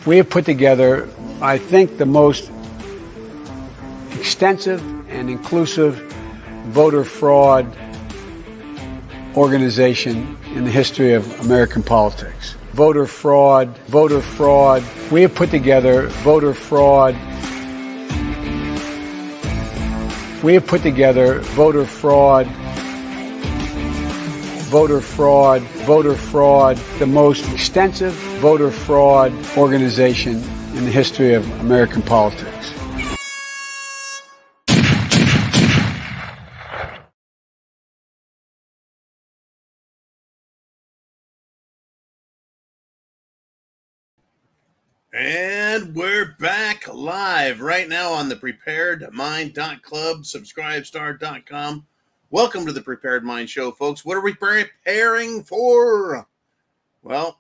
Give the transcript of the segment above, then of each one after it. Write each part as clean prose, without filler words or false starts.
We have put together, I think, the most extensive and inclusive voter fraud organization in the history of American politics. Voter fraud. We have put together voter fraud. We have put together voter fraud, the most extensive voter fraud organization in the history of American politics. And we're back live right now on the preparedmind.club, subscribestar.com. Welcome to the Prepared Mind Show, folks. What are we preparing for? Well,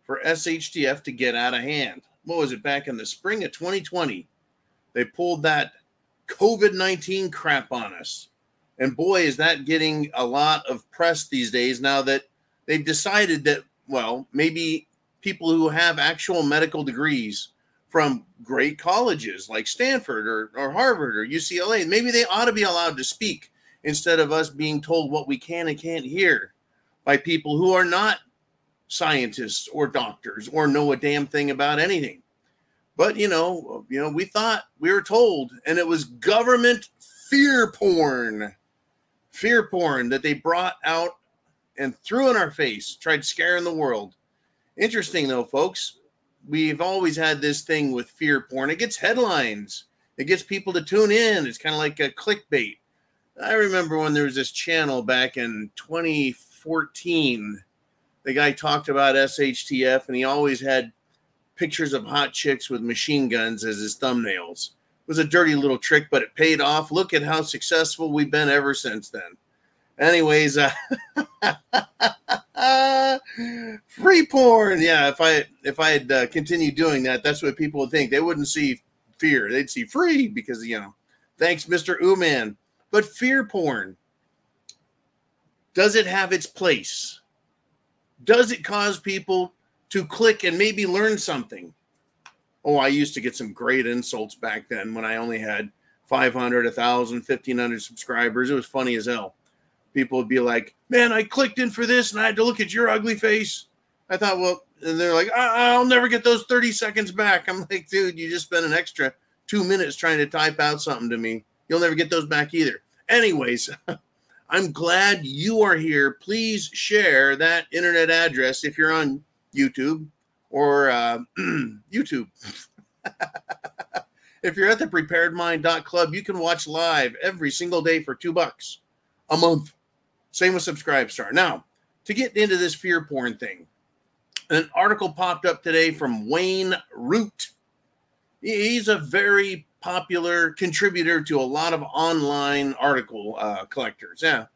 for SHTF to get out of hand. What was it, back in the spring of 2020? They pulled that COVID-19 crap on us. And boy, is that getting a lot of press these days now that they've decided that, well, maybe people who have actual medical degrees from great colleges like Stanford or Harvard or UCLA, maybe they ought to be allowed to speak instead of us being told what we can and can't hear by people who are not scientists or doctors or know a damn thing about anything. But, we thought we were told, and it was government fear porn that they brought out and threw in our face, tried scaring the world. Interesting, though, folks. We've always had this thing with fear porn. It gets headlines. It gets people to tune in. It's kind of like a clickbait. I remember when there was this channel back in 2014. The guy talked about SHTF, and he always had pictures of hot chicks with machine guns as his thumbnails. It was a dirty little trick, but it paid off. Look at how successful we've been ever since then. Anyways, free porn. Yeah, if I had continued doing that, that's what people would think. They wouldn't see fear. They'd see free because, thanks, Mr. Ooman. But fear porn, does it have its place? Does it cause people to click and maybe learn something? Oh, I used to get some great insults back then when I only had 500, 1,000, 1,500 subscribers. It was funny as hell. People would be like, man, I clicked in for this and I had to look at your ugly face. I thought, well, and they're like, I'll never get those 30 seconds back. I'm like, dude, you just spent an extra 2 minutes trying to type out something to me. You'll never get those back either. Anyways, I'm glad you are here. Please share that internet address if you're on YouTube or YouTube. If you're at the preparedmind.club, you can watch live every single day for $2 a month. Same with Subscribestar. Now, to get into this fear porn thing, an article popped up today from Wayne Root. He's a very popular contributor to a lot of online article collectors. Yeah,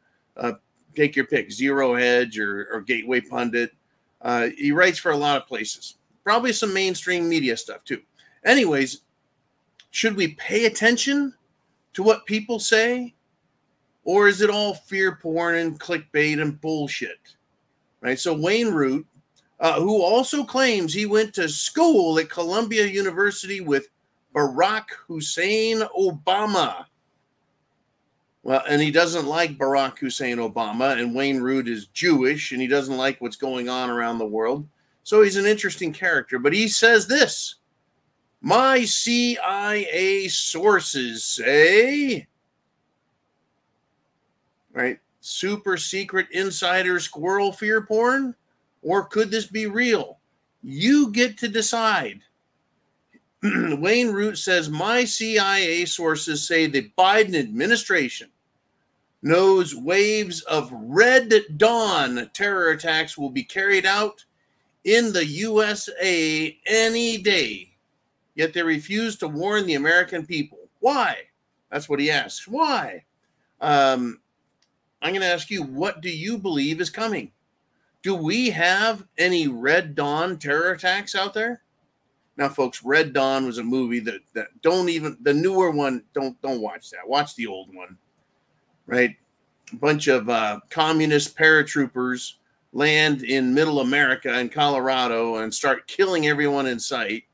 take your pick, Zero Hedge or Gateway Pundit. He writes for a lot of places. Probably some mainstream media stuff too. Anyways, should we pay attention to what people say? Or is it all fear porn and clickbait and bullshit? Right? So Wayne Root, who also claims he went to school at Columbia University with Barack Hussein Obama. Well, and he doesn't like Barack Hussein Obama, and Wayne Root is Jewish, and he doesn't like what's going on around the world. So he's an interesting character. But he says this: my CIA sources say... Right? Super secret insider squirrel fear porn? Or could this be real? You get to decide. Wayne Root says, my CIA sources say the Biden administration knows waves of Red Dawn terror attacks will be carried out in the USA any day. Yet they refuse to warn the American people. Why? That's what he asks. Why? I'm going to ask you, what do you believe is coming? Do we have any Red Dawn terror attacks out there? Now, folks, Red Dawn was a movie that don't even, the newer one, don't watch that. Watch the old one, right? A bunch of communist paratroopers land in middle America in Colorado and start killing everyone in sight.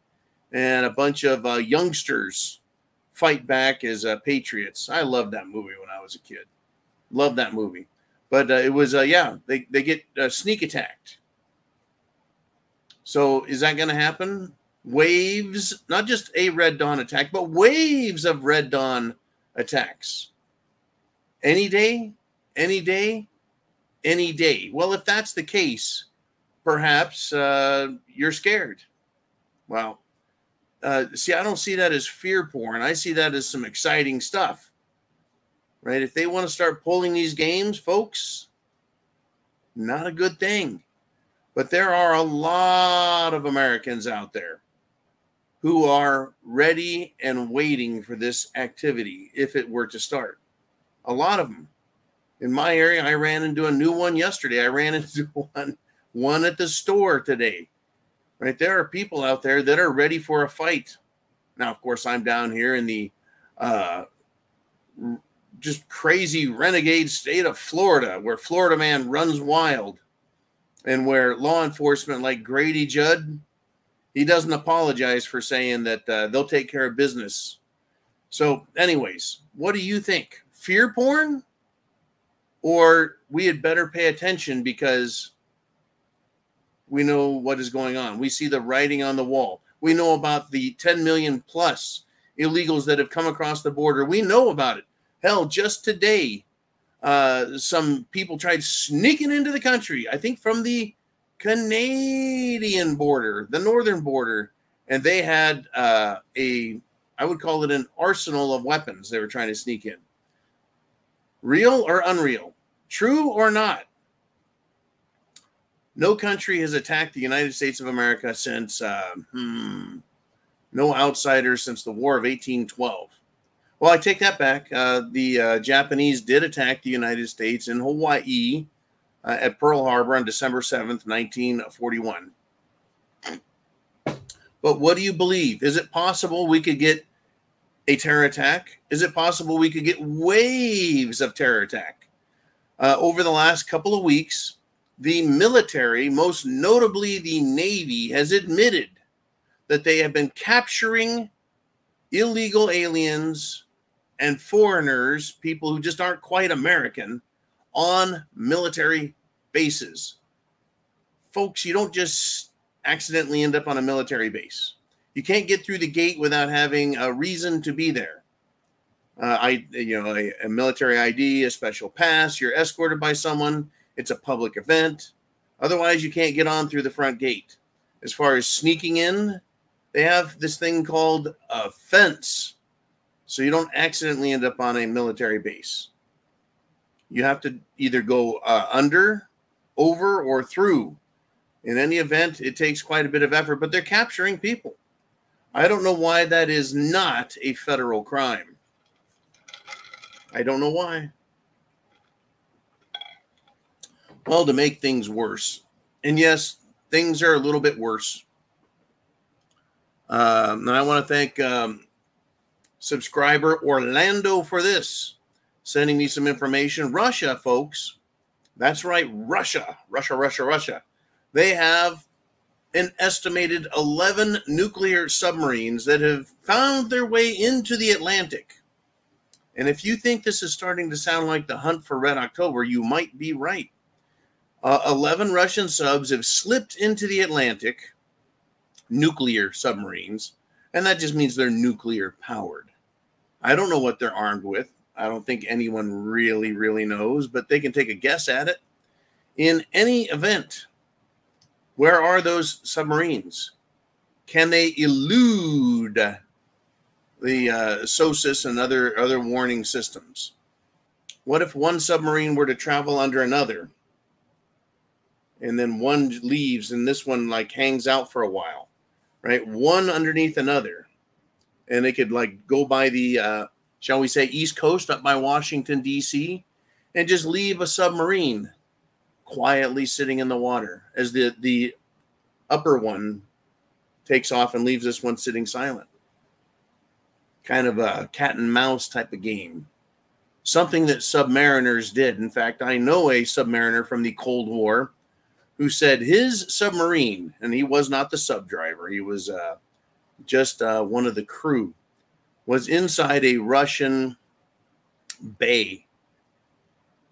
And a bunch of youngsters fight back as patriots. I loved that movie when I was a kid. Loved that movie. But it was, they get sneak attacked. So is that going to happen? Waves, not just a Red Dawn attack, but waves of Red Dawn attacks. Any day, any day, any day. Well, if that's the case, perhaps you're scared. Well, see, I don't see that as fear porn. I see that as some exciting stuff, right? If they want to start pulling these games, folks, not a good thing. But there are a lot of Americans out there who are ready and waiting for this activity if it were to start. A lot of them. In my area, I ran into a new one yesterday. I ran into one at the store today. Right? There are people out there that are ready for a fight. Now, of course, I'm down here in the just crazy renegade state of Florida, where Florida man runs wild. And where law enforcement like Grady Judd, he doesn't apologize for saying that they'll take care of business. So anyways, what do you think? Fear porn? Or we had better pay attention because we know what is going on. We see the writing on the wall. We know about the 10 million plus illegals that have come across the border. We know about it. Hell, just today, some people tried sneaking into the country, I think from the Canadian border, the northern border, and they had I would call it an arsenal of weapons they were trying to sneak in. Real or unreal? True or not? No country has attacked the United States of America since, no outsiders since the War of 1812. Well, I take that back. The Japanese did attack the United States in Hawaii at Pearl Harbor on December 7th, 1941. But what do you believe? Is it possible we could get a terror attack? Is it possible we could get waves of terror attack? Over the last couple of weeks, the military, most notably the Navy, has admitted that they have been capturing illegal aliens and foreigners, people who just aren't quite American, on military bases. Folks, you don't just accidentally end up on a military base. You can't get through the gate without having a reason to be there. A military ID, a special pass, you're escorted by someone, it's a public event. Otherwise, you can't get on through the front gate. As far as sneaking in, they have this thing called a fence. So you don't accidentally end up on a military base. You have to either go under, over, or through. In any event, it takes quite a bit of effort, but they're capturing people. I don't know why that is not a federal crime. I don't know why. Well, to make things worse. And yes, things are a little bit worse. And I want to thank subscriber Orlando for this, sending me some information. Russia, folks. That's right, Russia. They have an estimated 11 nuclear submarines that have found their way into the Atlantic. And if you think this is starting to sound like the hunt for Red October, you might be right. 11 Russian subs have slipped into the Atlantic, nuclear submarines, and that just means they're nuclear powered. I don't know what they're armed with. I don't think anyone really knows, but they can take a guess at it. In any event, where are those submarines? Can they elude the SOSUS and other warning systems? What if one submarine were to travel under another, and then one leaves and this one like hangs out for a while, right? One underneath another, and they could like go by the shall we say East Coast up by Washington D.C. and just leave a submarine quietly sitting in the water as the upper one takes off and leaves this one sitting silent. Kind of a cat and mouse type of game. Something that submariners did. In fact, I know a submariner from the Cold War who said his submarine, and he was not the sub driver, he was just one of the crew, was inside a Russian bay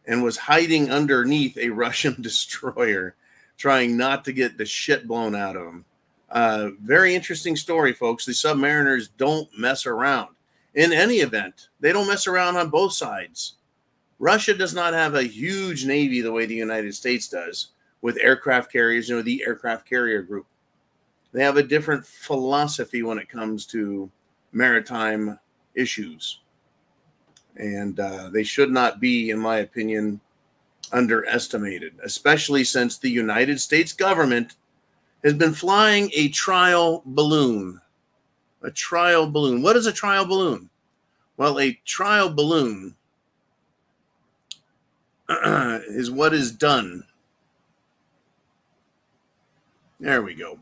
and was hiding underneath a Russian destroyer, trying not to get the shit blown out of him. Very interesting story, folks. The submariners don't mess around. In any event, they don't mess around on both sides. Russia does not have a huge navy the way the United States does with aircraft carriers, the aircraft carrier group. They have a different philosophy when it comes to maritime issues. And they should not be, in my opinion, underestimated, especially since the United States government has been flying a trial balloon. A trial balloon. What is a trial balloon? Well, a trial balloon is what is done. There we go.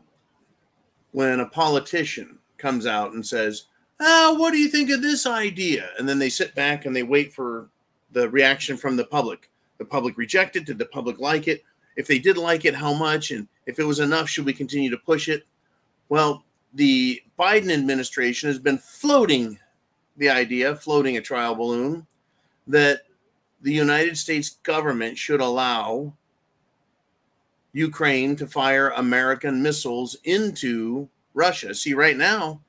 When a politician comes out and says, what do you think of this idea? And then they sit back and they wait for the reaction from the public. The public reject it. Did the public like it? If they did like it, how much? And if it was enough, should we continue to push it? Well, the Biden administration has been floating the idea, floating a trial balloon, that the United States government should allow Ukraine to fire American missiles into Russia. See, right now,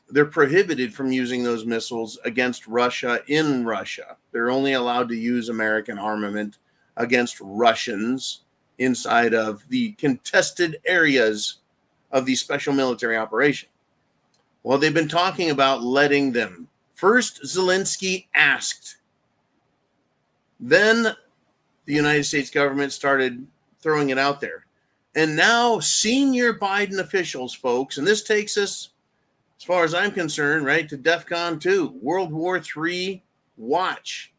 they're prohibited from using those missiles against Russia in Russia. They're only allowed to use American armament against Russians inside of the contested areas of the special military operation. Well, they've been talking about letting them. First, Zelensky asked. Then the United States government started throwing it out there. And now senior Biden officials, folks, and this takes us, as far as I'm concerned, right, to DEFCON 2, World War III watch.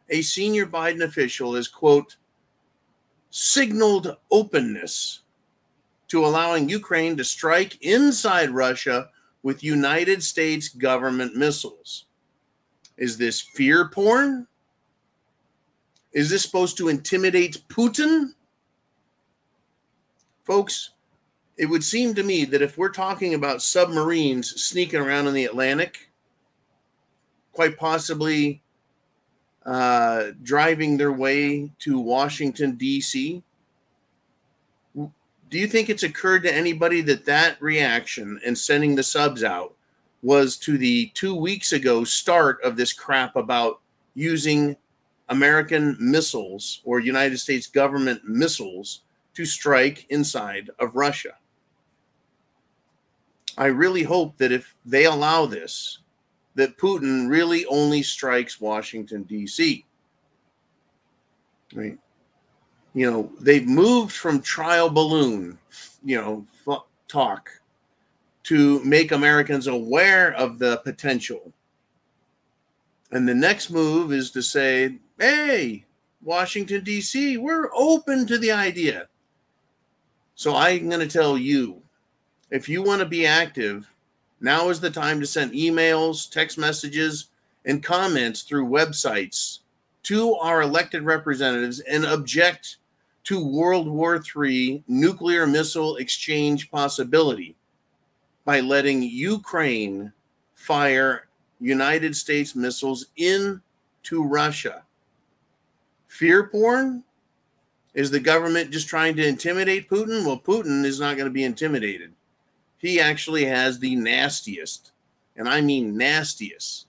A senior Biden official has, quote, signaled openness to allowing Ukraine to strike inside Russia with United States government missiles. Is this fear porn? Is this supposed to intimidate Putin? Folks, it would seem to me that if we're talking about submarines sneaking around in the Atlantic, quite possibly driving their way to Washington, D.C., do you think it's occurred to anybody that that reaction and sending the subs out was to the 2 weeks ago start of this crap about using American missiles or United States government missiles to strike inside of Russia? I really hope that if they allow this, that Putin really only strikes Washington, D.C. Right? You know, they've moved from trial balloon, talk to make Americans aware of the potential. And the next move is to say, hey, Washington, D.C., we're open to the idea. So I'm going to tell you, if you want to be active, now is the time to send emails, text messages, and comments through websites to our elected representatives and object to World War III nuclear missile exchange possibility by letting Ukraine fire United States missiles into Russia. Fear porn? Is the government just trying to intimidate Putin? Well, Putin is not going to be intimidated. He actually has the nastiest, and I mean nastiest,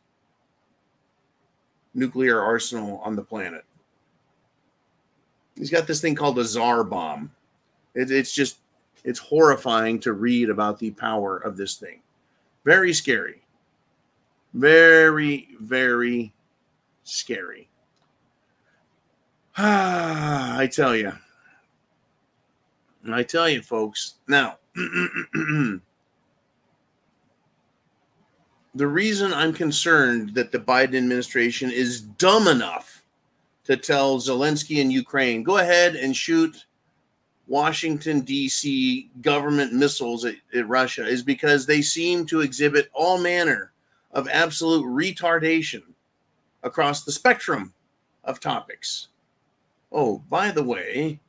nuclear arsenal on the planet. He's got this thing called a Tsar bomb. It's horrifying to read about the power of this thing. Very scary. Very, very scary. I tell you, folks. Now, the reason I'm concerned that the Biden administration is dumb enough to tell Zelensky and Ukraine, go ahead and shoot Washington, D.C. government missiles at Russia is because they seem to exhibit all manner of absolute retardation across the spectrum of topics. Oh, by the way,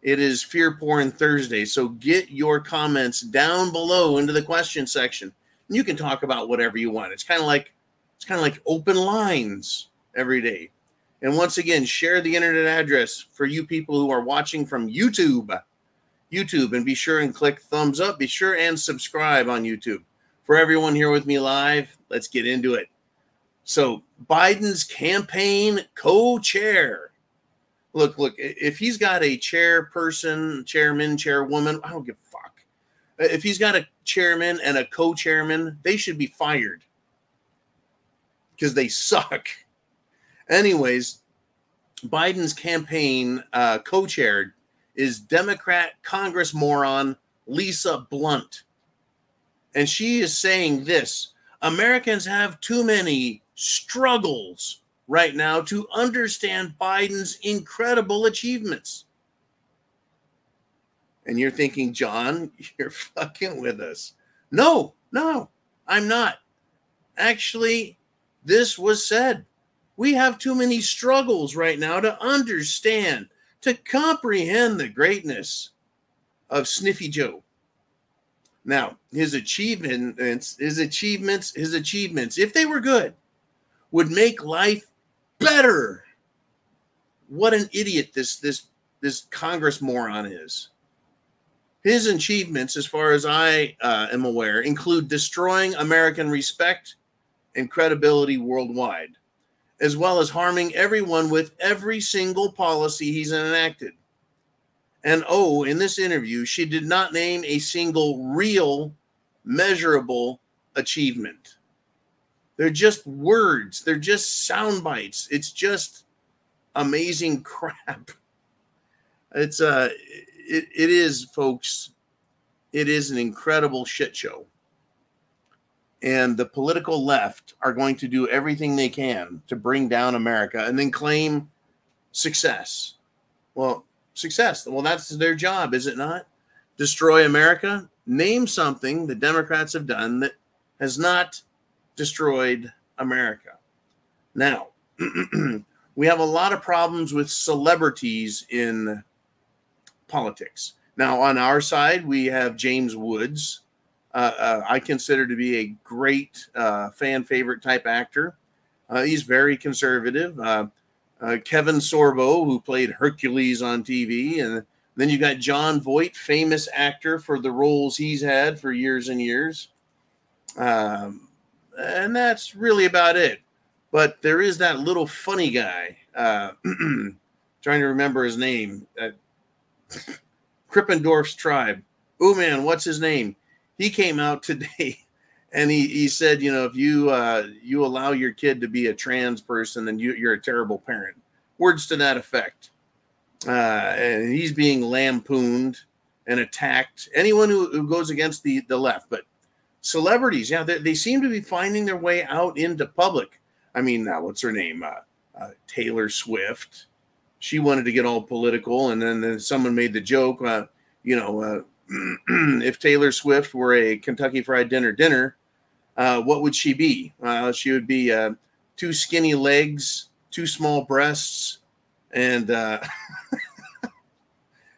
It is Fear Porn Thursday. So get your comments down below into the question section. And you can talk about whatever you want. It's kind of like open lines every day. And once again, share the internet address for you people who are watching from YouTube, and be sure and click thumbs up. Be sure and subscribe on YouTube. For everyone here with me live, let's get into it. So Biden's campaign co-chair. Look, if he's got a chairperson, chairman, chairwoman, I don't give a fuck. If he's got a chairman and a co-chairman, they should be fired because they suck. Anyways, Biden's campaign co-chaired is Democrat Congress moron Lisa Blunt. And she is saying this: Americans have too many struggles right now to understand Biden's incredible achievements. And you're thinking, John, you're fucking with us. No, I'm not. Actually, this was said. We have too many struggles right now to understand, to comprehend the greatness of Sniffy Joe. Now, his achievements, if they were good, would make life better. What an idiot this Congress moron is. His achievements, as far as I am aware, include destroying American respect and credibility worldwide, as well as harming everyone with every single policy he's enacted. And in this interview, she did not name a single real, measurable achievement. They're just words. They're just sound bites. It's just amazing crap. It is, folks. It is an incredible shit show. And the political left are going to do everything they can to bring down America and then claim success. Well, success. Well, that's their job, is it not? Destroy America? Name something the Democrats have done that has not destroyed America. Now, we have a lot of problems with celebrities in politics. Now, on our side, we have James Woods. I consider to be a great fan favorite type actor. He's very conservative. Kevin Sorbo, who played Hercules on TV. And then you got John Voight, famous actor for the roles he's had for years and years. And that's really about it. But there is that little funny guy, trying to remember his name, Krippendorf's Tribe. Oh, man, what's his name? He came out today and he said, you know, if you allow your kid to be a trans person, then you're a terrible parent. Words to that effect. And he's being lampooned and attacked. Anyone who goes against the left. But celebrities, yeah, they seem to be finding their way out into public. I mean, what's her name? Taylor Swift. She wanted to get all political, and then someone made the joke, if Taylor Swift were a Kentucky Fried Dinner, what would she be? She would be 2 skinny legs, 2 small breasts, and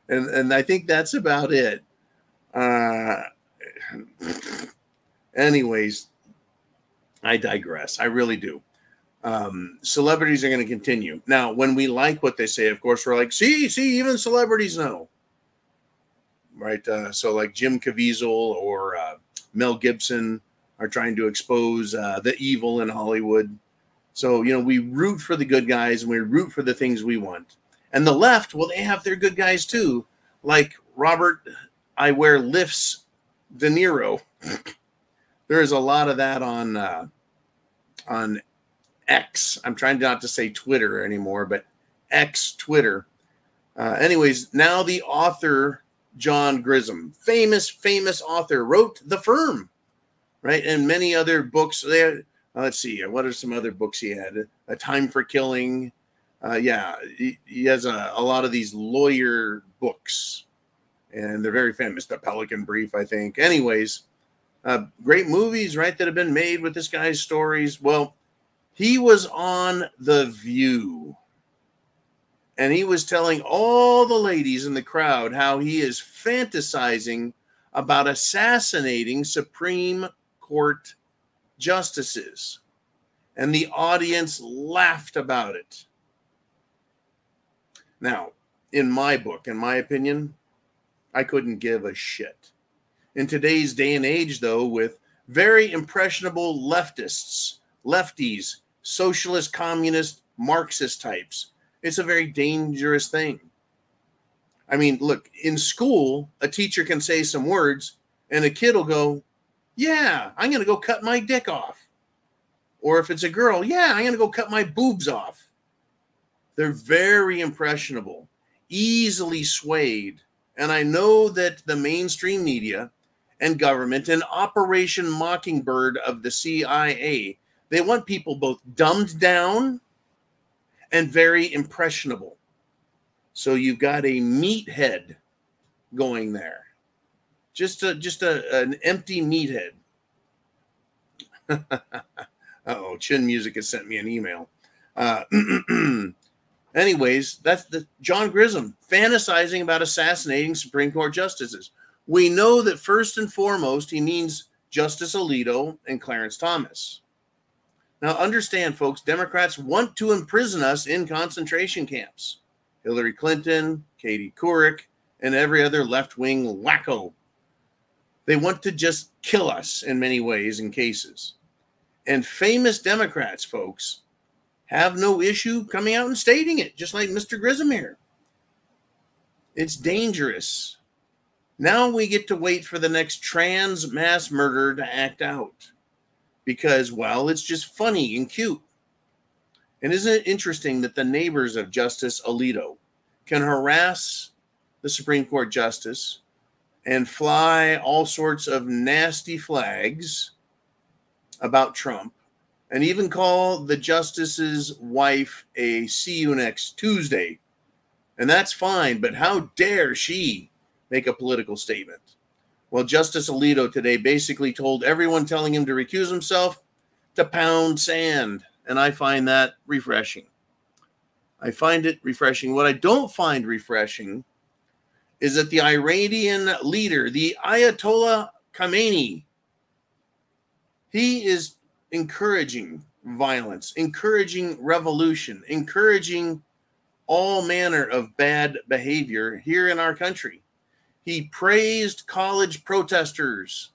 and I think that's about it. Anyways, I digress. I really do. Celebrities are going to continue. Now, when we like what they say, of course, we're like, see, even celebrities know. Right? So like Jim Caviezel or Mel Gibson are trying to expose the evil in Hollywood. So, you know, we root for the good guys and we root for the things we want. And the left, well, they have their good guys too. Like Robert I Wear Lifts De Niro. There is a lot of that on X. I'm trying not to say Twitter anymore, but X Twitter. Anyways, now the author John Grisham, famous author, wrote The Firm, right? And many other books. Let's see, what are some other books he had? A Time for Killing. Yeah, he has a lot of these lawyer books, and they're very famous. The Pelican Brief, I think. Anyways, great movies, right, that have been made with this guy's stories. Well, he was on The View. And he was telling all the ladies in the crowd how he is fantasizing about assassinating Supreme Court justices. And the audience laughed about it. Now, in my book, in my opinion, I couldn't give a shit. In today's day and age, though, with very impressionable leftists, lefties, socialist, communist, Marxist types, it's a very dangerous thing. I mean, look, in school, a teacher can say some words and a kid will go, yeah, I'm going to go cut my dick off. Or if it's a girl, yeah, I'm going to go cut my boobs off. They're very impressionable, easily swayed. And I know that the mainstream media and government and Operation Mockingbird of the CIA, they want people both dumbed down and very impressionable. So you've got a meathead going there. Just an empty meathead. Uh-oh, Chin Music has sent me an email. Anyways, that's the John Grissom fantasizing about assassinating Supreme Court justices. We know that first and foremost, he means Justice Alito and Clarence Thomas. Now, understand, folks, Democrats want to imprison us in concentration camps. Hillary Clinton, Katie Couric, and every other left-wing wacko. They want to just kill us in many ways and cases. And famous Democrats, folks, have no issue coming out and stating it, just like Mr. Grissom here. It's dangerous. Now we get to wait for the next trans mass murder to act out. Because, well, it's just funny and cute. And isn't it interesting that the neighbors of Justice Alito can harass the Supreme Court justice and fly all sorts of nasty flags about Trump and even call the justice's wife a see you next Tuesday. And that's fine, but how dare she make a political statement? Well, Justice Alito today basically told everyone telling him to recuse himself to pound sand. And I find that refreshing. I find it refreshing. What I don't find refreshing is that the Iranian leader, the Ayatollah Khamenei, he is encouraging violence, encouraging revolution, encouraging all manner of bad behavior here in our country. He praised college protesters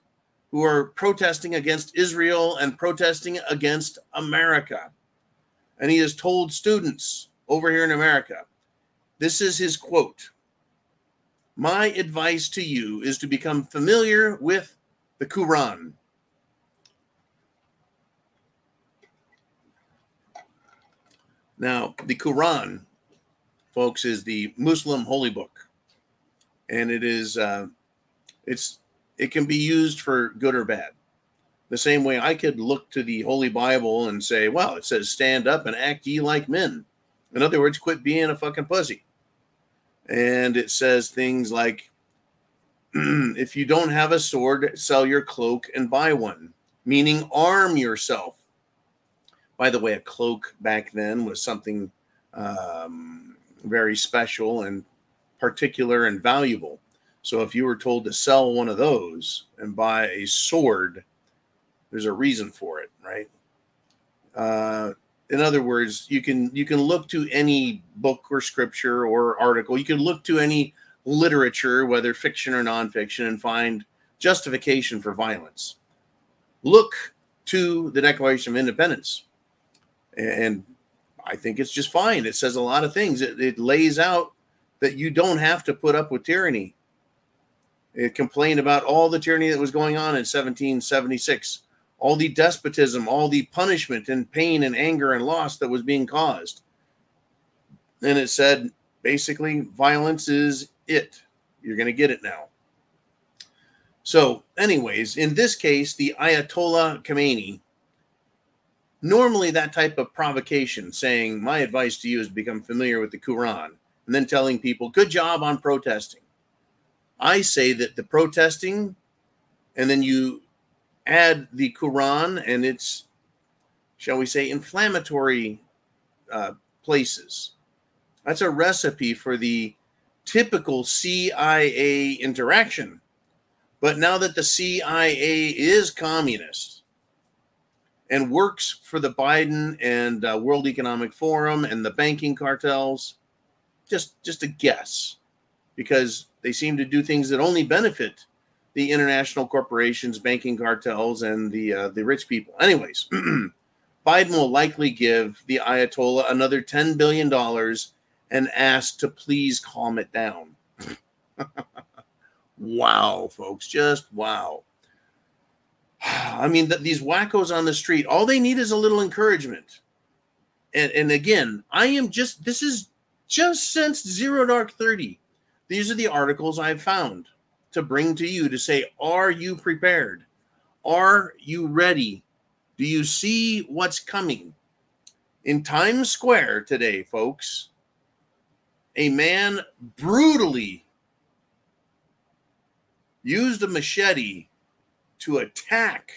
who are protesting against Israel and protesting against America. And he has told students over here in America, this is his quote, "My advice to you is to become familiar with the Quran." Now, the Quran, folks, is the Muslim holy book. And it is, it can be used for good or bad. The same way I could look to the Holy Bible and say, well, it says, stand up and act ye like men. In other words, quit being a fucking pussy. And it says things like, if you don't have a sword, sell your cloak and buy one, meaning arm yourself. By the way, a cloak back then was something very special and particular and valuable. So if you were told to sell one of those and buy a sword, there's a reason for it, right? In other words, you can look to any book or scripture or article. You can look to any literature, whether fiction or nonfiction, and find justification for violence. Look to the Declaration of Independence. And I think it's just fine. It says a lot of things. It lays out that you don't have to put up with tyranny. It complained about all the tyranny that was going on in 1776, all the despotism, all the punishment and pain and anger and loss that was being caused. And it said, basically, violence is it. You're going to get it now. So anyways, in this case, the Ayatollah Khamenei, normally that type of provocation, saying, my advice to you is to become familiar with the Quran, and then telling people, good job on protesting. I say that the protesting, and then you add the Quran and its, shall we say, inflammatory places, That's a recipe for the typical CIA interaction. But now that the CIA is communist and works for the Biden and World Economic Forum and the banking cartels, just a guess, because they seem to do things that only benefit the international corporations, banking cartels, and the rich people. Anyways, Biden will likely give the Ayatollah another $10 billion and ask to please calm it down. Wow, folks, just wow. I mean, these wackos on the street, all they need is a little encouragement. And again, this is just since Zero Dark 30. These are the articles I've found to bring to you to say, are you prepared? Are you ready? Do you see what's coming? In Times Square today, folks, a man brutally used a machete to attack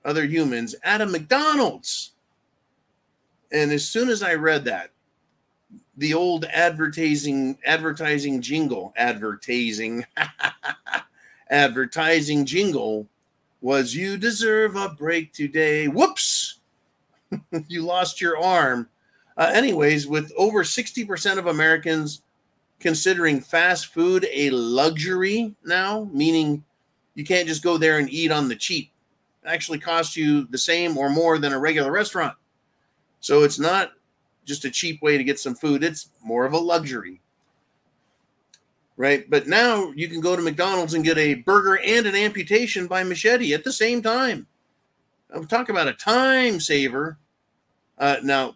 other humans at a McDonald's. And as soon as I read that, the old advertising jingle was, "You deserve a break today." Whoops! You lost your arm. Anyways, with over 60% of Americans considering fast food a luxury now, meaning you can't just go there and eat on the cheap. It actually costs you the same or more than a regular restaurant. So it's not just a cheap way to get some food. It's more of a luxury, right? But now you can go to McDonald's and get a burger and an amputation by machete at the same time. I'm talking about a time saver. Now,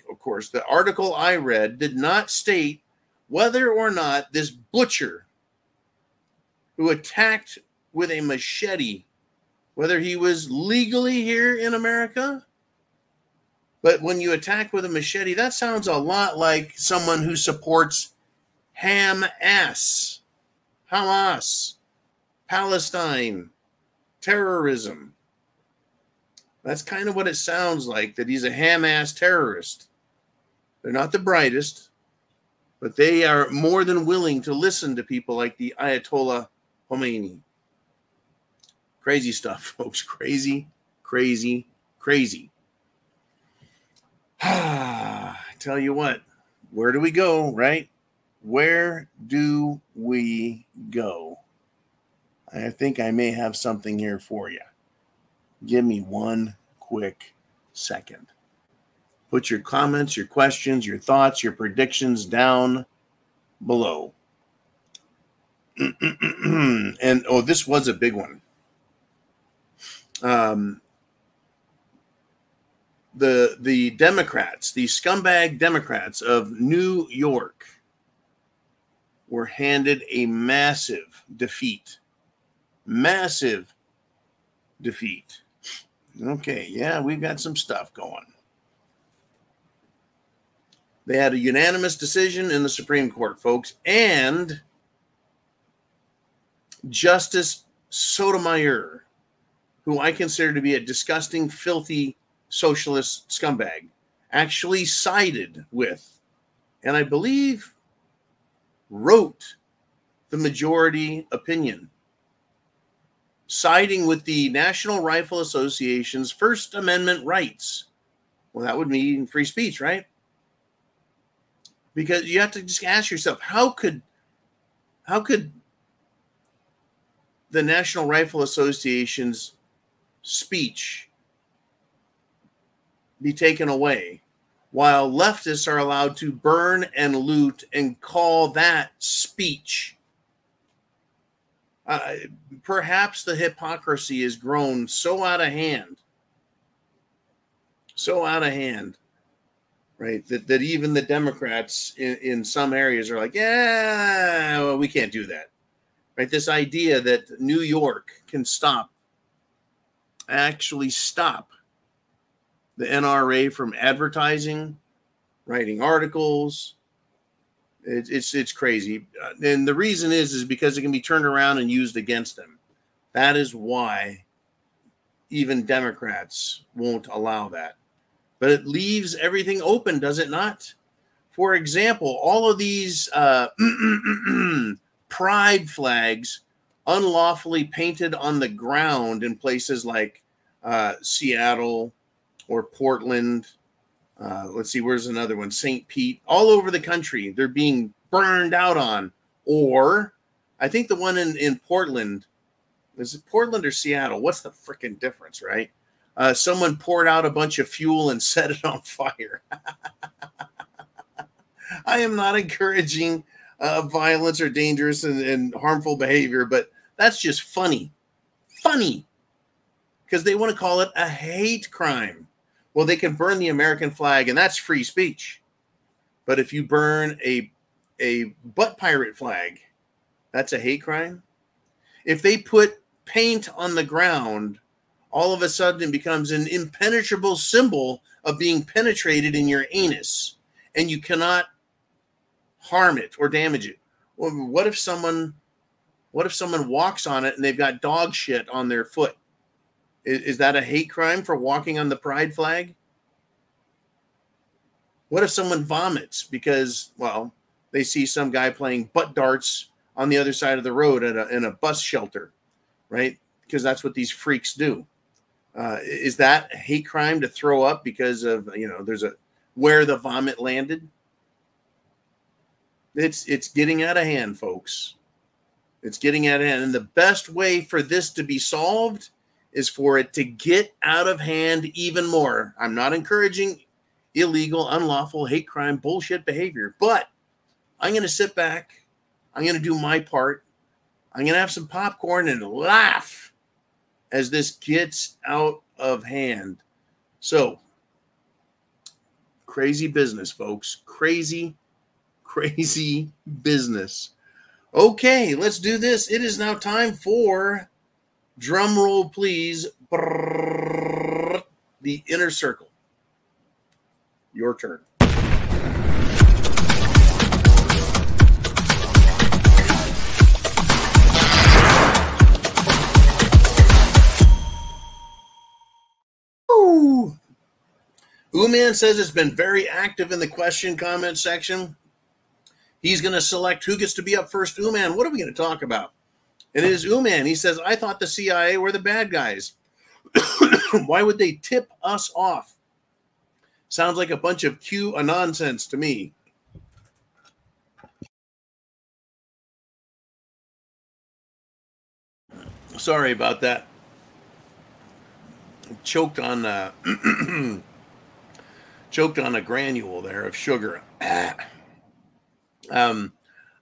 of course, the article I read did not state whether or not this butcher who attacked with a machete, whether he was legally here in America. But when you attack with a machete, that sounds a lot like someone who supports Hamas, Palestine, terrorism. That's kind of what it sounds like, that he's a Hamas terrorist. They're not the brightest, but they are more than willing to listen to people like the Ayatollah Khomeini. Crazy stuff, folks. Crazy, crazy, crazy. Tell you what, where do we go, right? Where do we go? I think I may have something here for you. Give me one quick second. Put your comments, your questions, your thoughts, your predictions down below. And, oh, this was a big one. The Democrats, the scumbag Democrats of New York, were handed a massive defeat. Massive defeat. Okay, yeah, we've got some stuff going. They had a unanimous decision in the Supreme Court, folks, and Justice Sotomayor, who I consider to be a disgusting, filthy socialist scumbag, actually sided with, and I believe wrote, the majority opinion, siding with the National Rifle Association's First Amendment rights. Well, that would mean free speech, right? Because you have to just ask yourself, how could the National Rifle Association's speech be taken away while leftists are allowed to burn and loot and call that speech? Perhaps the hypocrisy has grown so out of hand, right, that even the Democrats in some areas are like, yeah, well, we can't do that, right? This idea that New York can actually stop the NRA from advertising, writing articles. It's crazy. And the reason is because it can be turned around and used against them. That is why even Democrats won't allow that. But it leaves everything open, does it not? For example, all of these pride flags unlawfully painted on the ground in places like Seattle or Portland. Let's see, where's another one? St. Pete. All over the country, they're being burned out on. Or I think the one in Portland, is it Portland or Seattle? What's the freaking difference, right? Someone poured out a bunch of fuel and set it on fire. I am not encouraging violence or dangerous and harmful behavior, but that's just funny. Funny. Because they want to call it a hate crime. Well, they can burn the American flag, and that's free speech. But if you burn a butt pirate flag, that's a hate crime. If they put paint on the ground, all of a sudden it becomes an impenetrable symbol of being penetrated in your anus, and you cannot harm it or damage it. Well, what if someone walks on it and they've got dog shit on their foot? Is that a hate crime for walking on the pride flag? What if someone vomits because, well, they see some guy playing butt darts on the other side of the road in a bus shelter, right? Because that's what these freaks do. Is that a hate crime to throw up because of, there's where the vomit landed? It's getting out of hand, folks. It's getting out of hand. And the best way for this to be solved is for it to get out of hand even more. I'm not encouraging illegal, unlawful, hate crime, bullshit behavior, but I'm going to sit back. I'm going to do my part. I'm going to have some popcorn and laugh as this gets out of hand. So, crazy business, folks. Crazy, crazy business. Okay, let's do this. It is now time for, drum roll, please, the inner circle. Your turn. Ooh. Ooman says it's been very active in the question comment section. He's going to select who gets to be up first. Ooman, what are we going to talk about? And it is Ooman. He says, I thought the CIA were the bad guys. Why would they tip us off? Sounds like a bunch of nonsense to me. Sorry about that. Choked on choked on a granule there of sugar. I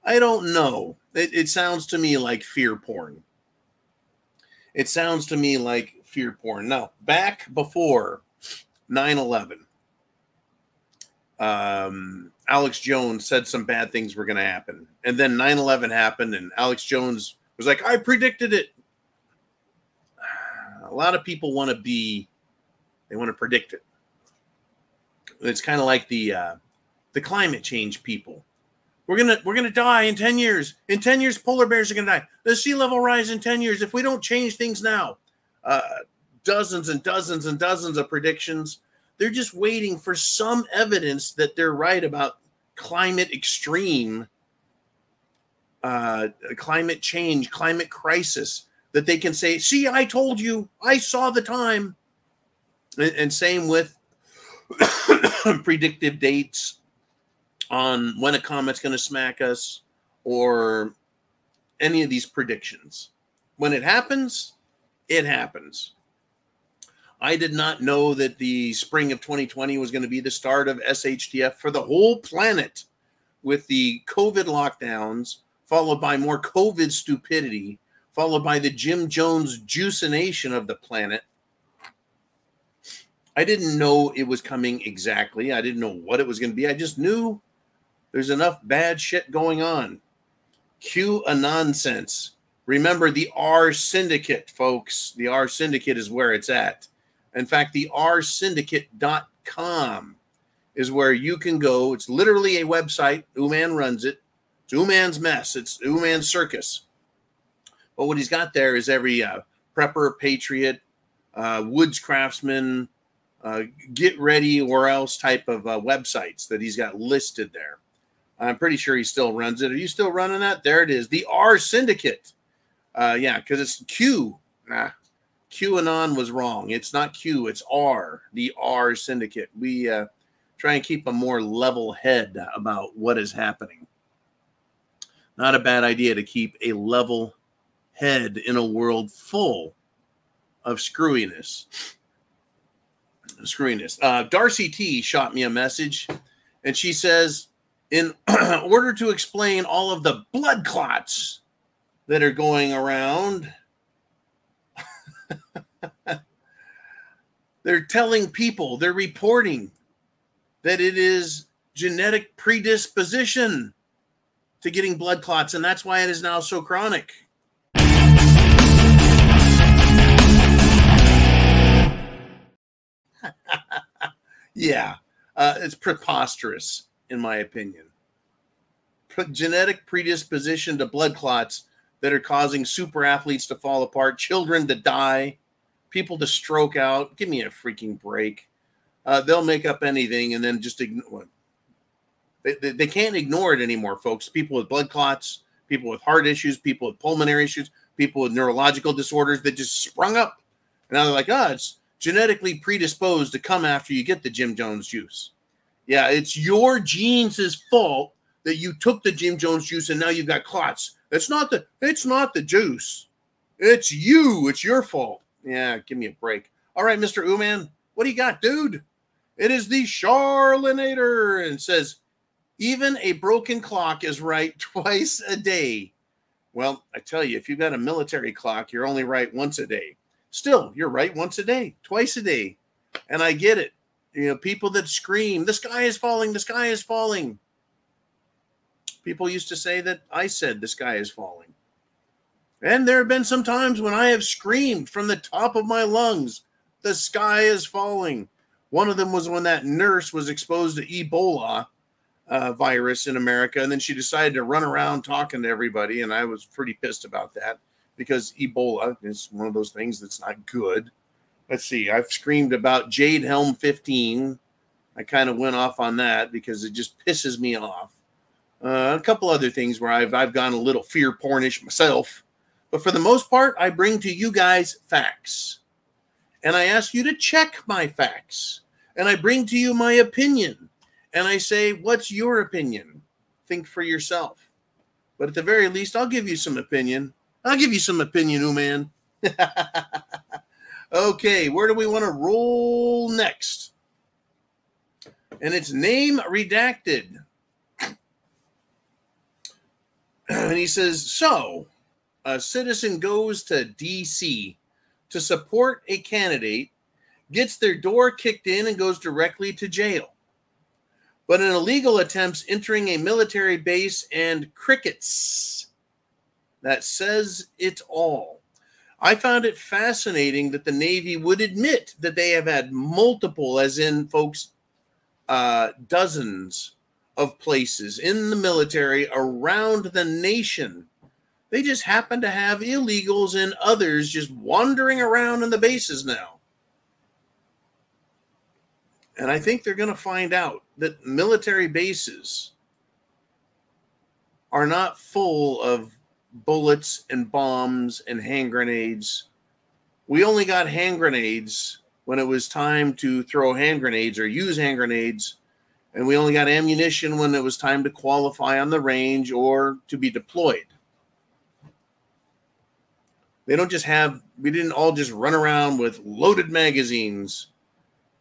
don't know. It sounds to me like fear porn. It sounds to me like fear porn. Now, back before 9/11, Alex Jones said some bad things were going to happen. And then 9/11 happened, and Alex Jones was like, I predicted it. A lot of people want to predict it. It's kind of like the climate change people. We're gonna die in 10 years. In 10 years, polar bears are gonna die. The sea level rise in 10 years. If we don't change things now, dozens and dozens and dozens of predictions. They're just waiting for some evidence that they're right about climate extreme, climate change, climate crisis, that they can say, see, I told you, I saw the time. And same with predictive dates on when a comet's going to smack us or any of these predictions. When it happens, it happens. I did not know that the spring of 2020 was going to be the start of SHTF for the whole planet, with the COVID lockdowns, followed by more COVID stupidity, followed by the Jim Jones juicination of the planet. I didn't know it was coming exactly. I didn't know what it was going to be. I just knew there's enough bad shit going on. Cue a nonsense. Remember the R Syndicate, folks. The R Syndicate is where it's at. In fact, the rsyndicate.com is where you can go. It's literally a website. Ooman runs it. It's Ooman's mess. It's Ooman's circus. But what he's got there is every prepper, patriot, woods craftsman, get ready or else type of websites that he's got listed there. I'm pretty sure he still runs it. Are you still running that? There it is. The R Syndicate. Yeah, because it's Q. Nah, QAnon was wrong. It's not Q, it's R. The R Syndicate. We try and keep a more level head about what is happening. Not a bad idea to keep a level head in a world full of screwiness. Darcy T shot me a message, and she says, in order to explain all of the blood clots that are going around, they're telling people, they're reporting that it is genetic predisposition to getting blood clots, and that's why it is now so chronic. Yeah, it's preposterous, in my opinion. Genetic predisposition to blood clots that are causing super athletes to fall apart, children to die, people to stroke out. Give me a freaking break. They'll make up anything and then just ignore it. They can't ignore it anymore, folks. People with blood clots, people with heart issues, people with pulmonary issues, people with neurological disorders that just sprung up. And now they're like, it's genetically predisposed to come after you get the Jim Jones juice. Yeah, it's your genes' fault that you took the Jim Jones juice and now you've got clots. It's not the juice. It's you. It's your fault. Yeah, give me a break. All right, Mr. Uman, what do you got, dude? It is the Charlanator, and says, even a broken clock is right twice a day. Well, I tell you, if you've got a military clock, you're only right once a day. Still, you're right once a day, twice a day. And I get it. You know, people that scream, the sky is falling, the sky is falling. People used to say that I said the sky is falling. And there have been some times when I have screamed from the top of my lungs, the sky is falling. One of them was when that nurse was exposed to Ebola virus in America, and then she decided to run around talking to everybody, and I was pretty pissed about that because Ebola is one of those things that's not good. Let's see, I've screamed about Jade Helm 15. I kind of went off on that because it just pisses me off. A couple other things where I've gone a little fear pornish myself. But for the most part, I bring to you guys facts. And I ask you to check my facts. And I bring to you my opinion. And I say, what's your opinion? Think for yourself. But at the very least, I'll give you some opinion. I'll give you some opinion, Uman. Okay, where do we want to roll next? And it's name redacted. And he says, so a citizen goes to D.C. to support a candidate, gets their door kicked in, and goes directly to jail. But an illegal attempts entering a military base and crickets. That says it all. I found it fascinating that the Navy would admit that they have had multiple, as in, folks, dozens of places in the military around the nation. They just happen to have illegals and others just wandering around in the bases now. And I think they're going to find out that military bases are not full of bullets and bombs and hand grenades. We only got hand grenades when it was time to throw hand grenades or use hand grenades. And we only got ammunition when it was time to qualify on the range or to be deployed. They don't just have, we didn't all just run around with loaded magazines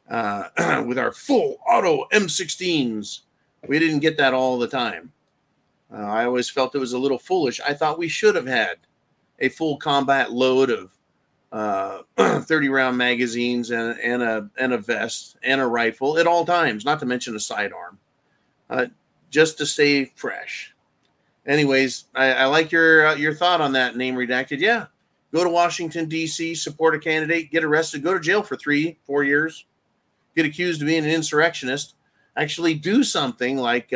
with our full auto M16s. We didn't get that all the time. I always felt it was a little foolish. I thought we should have had a full combat load of 30-round magazines and a vest and a rifle at all times, not to mention a sidearm, just to stay fresh. Anyways, I like your thought on that, name redacted. Yeah, go to Washington, D.C., support a candidate, get arrested, go to jail for 3-4 years, get accused of being an insurrectionist, actually do something like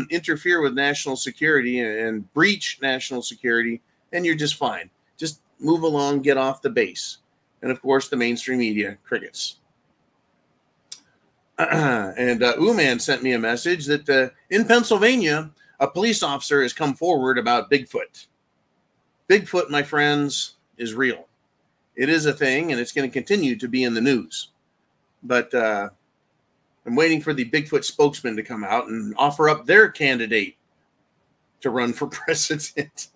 interfere with national security and breach national security, and you're just fine. Just move along, get off the base. And of course, the mainstream media, crickets. And Uman sent me a message that in Pennsylvania, a police officer has come forward about Bigfoot. Bigfoot, my friends, is real. It is a thing, and it's going to continue to be in the news. But I'm waiting for the Bigfoot spokesman to come out and offer up their candidate to run for president.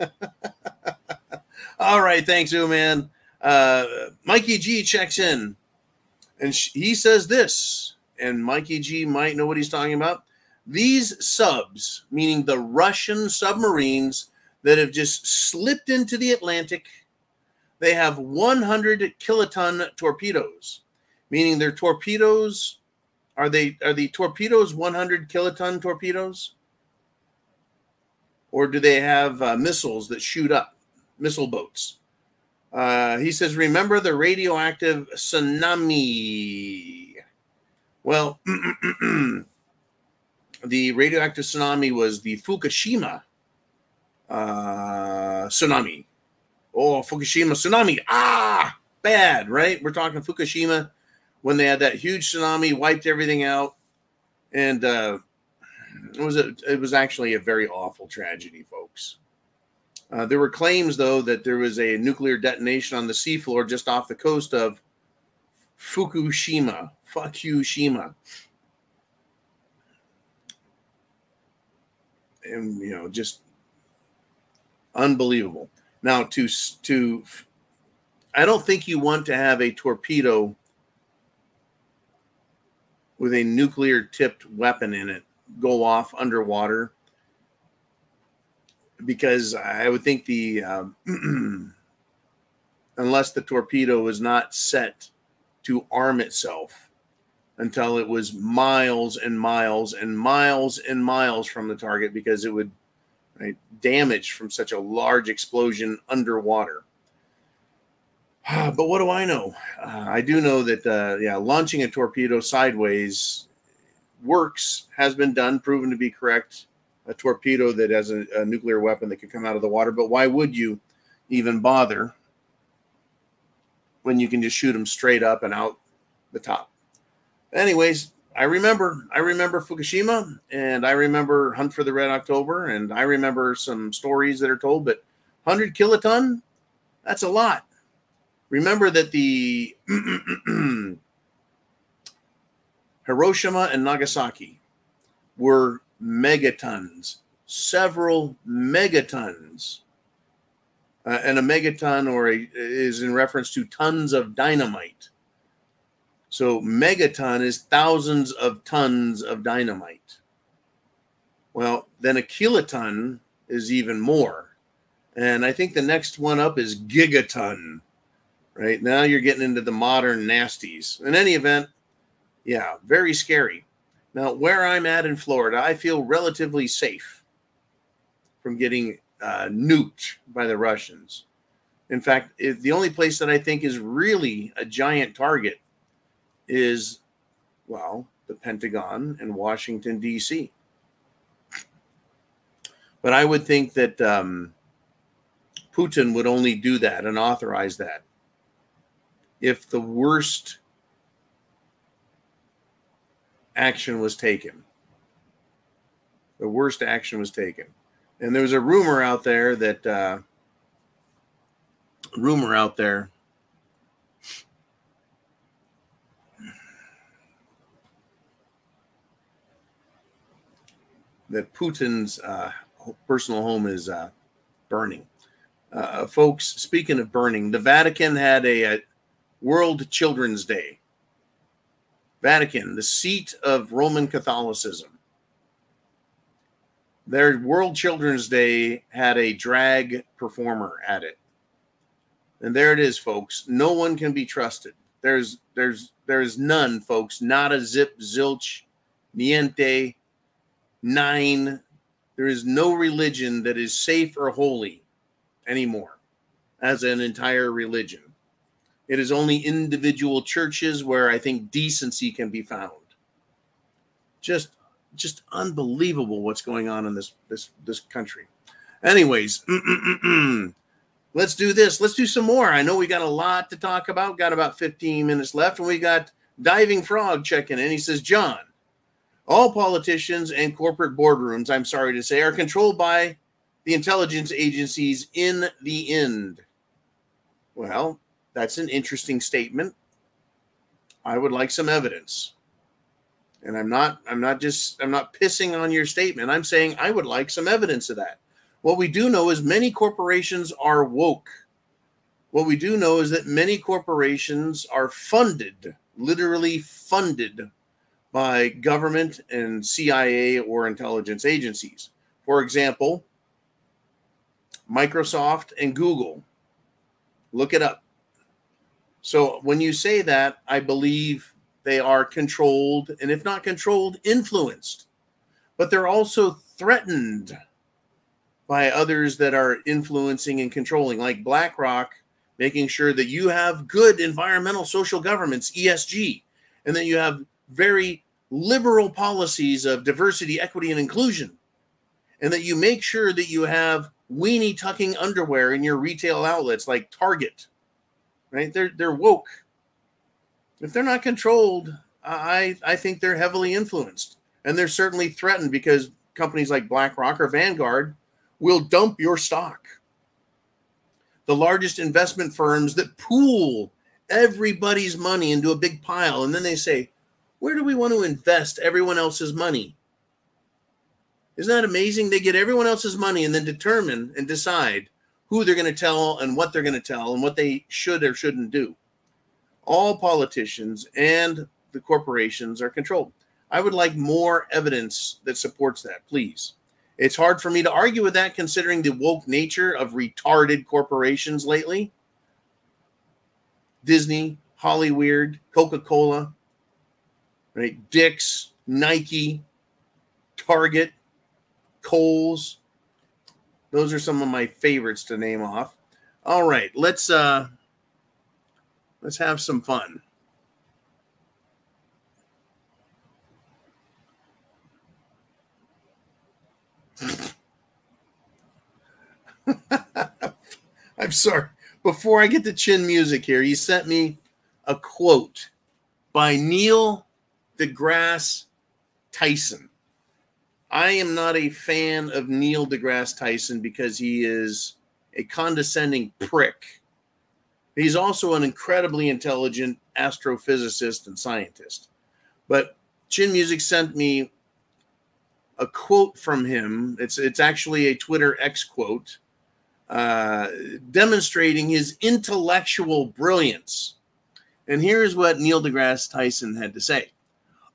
All right, thanks, Uman. Mikey G checks in, and he says this, and Mikey G might know what he's talking about. These subs, meaning the Russian submarines that have just slipped into the Atlantic, they have 100 kiloton torpedoes, meaning their torpedoes, are the torpedoes 100 kiloton torpedoes? Or do they have missiles that shoot up, missile boats? He says, remember the radioactive tsunami? Well, the radioactive tsunami was the Fukushima tsunami. Oh, Fukushima tsunami. Ah, bad, right? We're talking Fukushima when they had that huge tsunami, wiped everything out. And it was actually a very awful tragedy, folks. There were claims, though, that there was a nuclear detonation on the seafloor just off the coast of Fukushima. Fukushima. And, you know, just unbelievable. Now, I don't think you want to have a torpedo with a nuclear-tipped weapon in it go off underwater, because I would think unless the torpedo was not set to arm itself until it was miles and miles and miles and miles from the target, because it would damage from such a large explosion underwater. But what do I know? I do know that, launching a torpedo sideways works, has been done, proven to be correct. A torpedo that has a nuclear weapon that could come out of the water. But why would you even bother when you can just shoot them straight up and out the top? Anyways, I remember Fukushima, and I remember Hunt for the Red October, and I remember some stories that are told, but 100 kiloton, that's a lot. Remember that the Hiroshima and Nagasaki were megatons, several megatons. And a megaton is in reference to tons of dynamite. So megaton is thousands of tons of dynamite. Well, then a kiloton is even more. And I think the next one up is gigaton. Right now you're getting into the modern nasties. In any event, yeah, very scary. Now, where I'm at in Florida, I feel relatively safe from getting nuked by the Russians. In fact, the only place that I think is really a giant target is, well, the Pentagon and Washington, D.C. But I would think that Putin would only do that and authorize that if the worst action was taken. The worst action was taken. And there was a rumor out there that that Putin's personal home is burning. Folks, speaking of burning, the Vatican had a World Children's Day. Vatican, the seat of Roman Catholicism. Their World Children's Day had a drag performer at it. And there it is, folks. No one can be trusted. There's none, folks. Not a zip, zilch, niente, nine. There is no religion that is safe or holy anymore as an entire religion. It is only individual churches where I think decency can be found. Just unbelievable what's going on in this country. Anyways, Let's do this. Let's do some more. I know we got a lot to talk about. Got about 15 minutes left, and we got Diving Frog checking in. He says, John, all politicians and corporate boardrooms, I'm sorry to say, are controlled by the intelligence agencies in the end. Well, that's an interesting statement. I would like some evidence. And I'm not pissing on your statement. I'm saying I would like some evidence of that. What we do know is many corporations are woke. What we do know is that many corporations are funded, literally funded, by government and CIA or intelligence agencies. For example, Microsoft and Google. Look it up. So when you say that, I believe they are controlled, and if not controlled, influenced. But they're also threatened by others that are influencing and controlling, like BlackRock, making sure that you have good environmental social governments, ESG, and then you have very liberal policies of diversity, equity, and inclusion, and that you make sure that you have weenie tucking underwear in your retail outlets like Target, right? They're woke. If they're not controlled, I think they're heavily influenced, and they're certainly threatened because companies like BlackRock or Vanguard will dump your stock. The largest investment firms that pool everybody's money into a big pile, and then they say, where do we want to invest everyone else's money? Isn't that amazing? They get everyone else's money and then determine and decide who they're going to tell and what they're going to tell and what they should or shouldn't do. All politicians and the corporations are controlled. I would like more evidence that supports that, please. It's hard for me to argue with that considering the woke nature of retarded corporations lately. Disney, Hollywood, Coca-Cola, right? Dick's, Nike, Target, Kohl's. Those are some of my favorites to name off. All right, let's have some fun. I'm sorry. Before I get to chin music here, he sent me a quote by Neil deGrasse Tyson. I am not a fan of Neil deGrasse Tyson because he is a condescending prick. He's also an incredibly intelligent astrophysicist and scientist. But Chin Music sent me a quote from him. It's actually a Twitter X quote demonstrating his intellectual brilliance. And here's what Neil deGrasse Tyson had to say.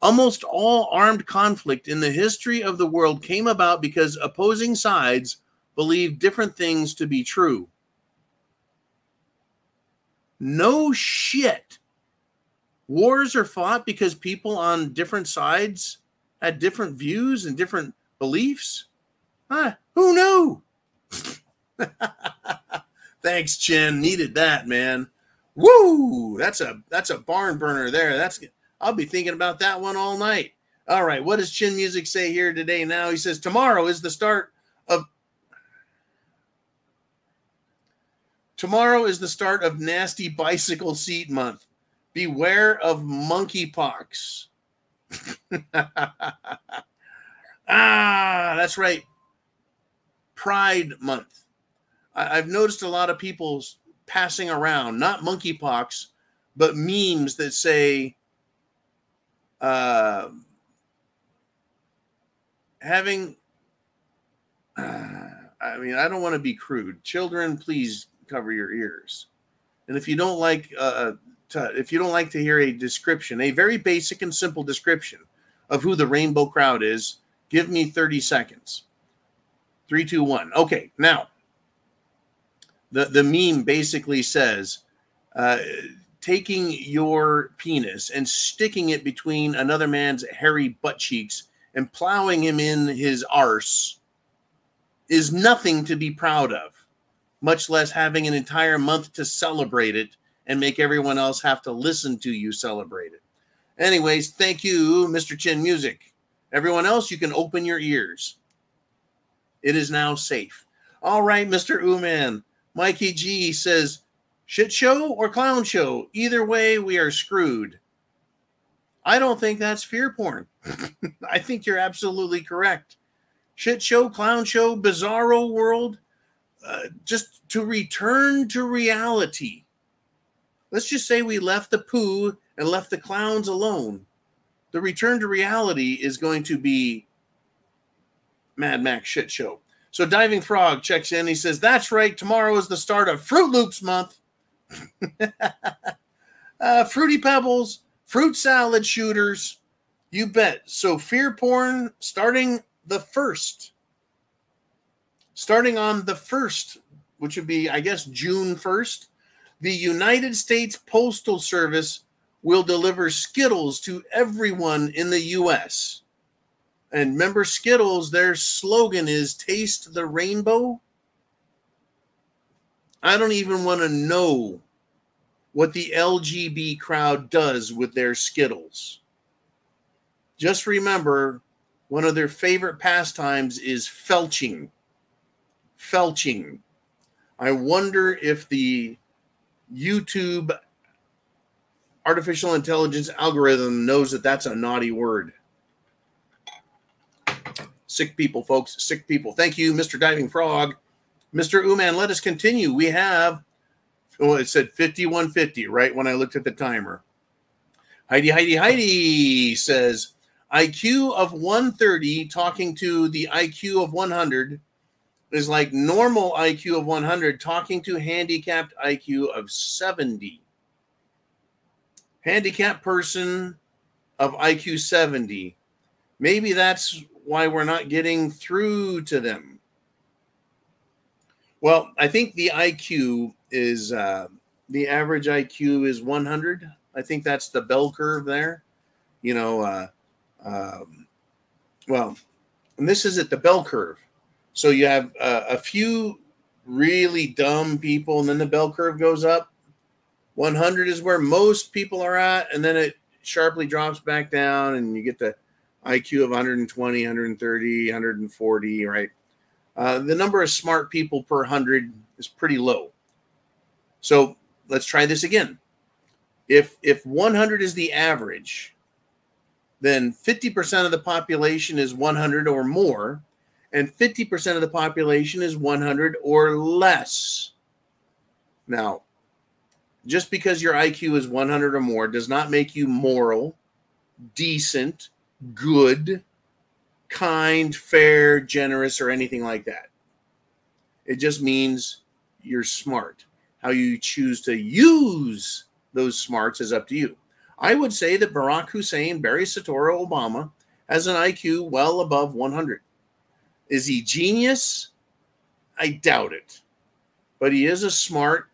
Almost all armed conflict in the history of the world came about because opposing sides believed different things to be true. No shit. Wars are fought because people on different sides had different views and different beliefs? Who knew? Thanks, Chin. Needed that, man. Woo! That's a barn burner there. I'll be thinking about that one all night. All right, what does Chin Music say here today now? He says, tomorrow is the start of Nasty Bicycle Seat Month. Beware of monkeypox. That's right. Pride Month. I've noticed a lot of people passing around, not monkeypox, but memes that say, I don't want to be crude. Children, please cover your ears. And if you don't like, to hear a description, a very basic and simple description of who the rainbow crowd is, give me 30 seconds. 3, 2, 1. Okay, now, the meme basically says, taking your penis and sticking it between another man's hairy butt cheeks and plowing him in his arse is nothing to be proud of, much less having an entire month to celebrate it and make everyone else have to listen to you celebrate it. Anyways, thank you, Mr. Chin Music. Everyone else, you can open your ears. It is now safe. All right, Mr. Ooman, Mikey G says, shit show or clown show? Either way, we are screwed. I don't think that's fear porn. I think you're absolutely correct. Shit show, clown show, bizarro world, just to return to reality. Let's just say we left the poo and left the clowns alone. The return to reality is going to be Mad Max shit show. So Diving Frog checks in. He says, that's right. Tomorrow is the start of Fruit Loops month. Fruity Pebbles, fruit salad shooters. You bet. So fear porn starting the 1st. Starting on the 1st, which would be, I guess, June 1st, the United States Postal Service will deliver Skittles to everyone in the U.S. And remember Skittles, their slogan is taste the rainbow. I don't even want to know what the LGB crowd does with their Skittles. Just remember, one of their favorite pastimes is felching. Felching. I wonder if the YouTube artificial intelligence algorithm knows that that's a naughty word. Sick people, folks. Sick people. Thank you, Mr. Diving Frog. Mr. Uman, let us continue. We have, oh, it said 5150 right when I looked at the timer. Heidi says, IQ of 130 talking to the IQ of 100 is like normal IQ of 100 talking to handicapped IQ of 70. Handicapped person of IQ 70. Maybe that's why we're not getting through to them. Well, I think the IQ is, the average IQ is 100. I think that's the bell curve there. You know, well, and this is at the bell curve. So you have a few really dumb people, and then the bell curve goes up. 100 is where most people are at, and then it sharply drops back down, and you get the IQ of 120, 130, 140, right? The number of smart people per 100 is pretty low. So let's try this again. If 100 is the average, then 50% of the population is 100 or more, and 50% of the population is 100 or less. Now, just because your IQ is 100 or more does not make you moral, decent, good, kind, fair, generous, or anything like that. It just means you're smart. How you choose to use those smarts is up to you. I would say that Barack Hussein, Barry Soetoro, Obama has an IQ well above 100. Is he genius? I doubt it. But he is a smart,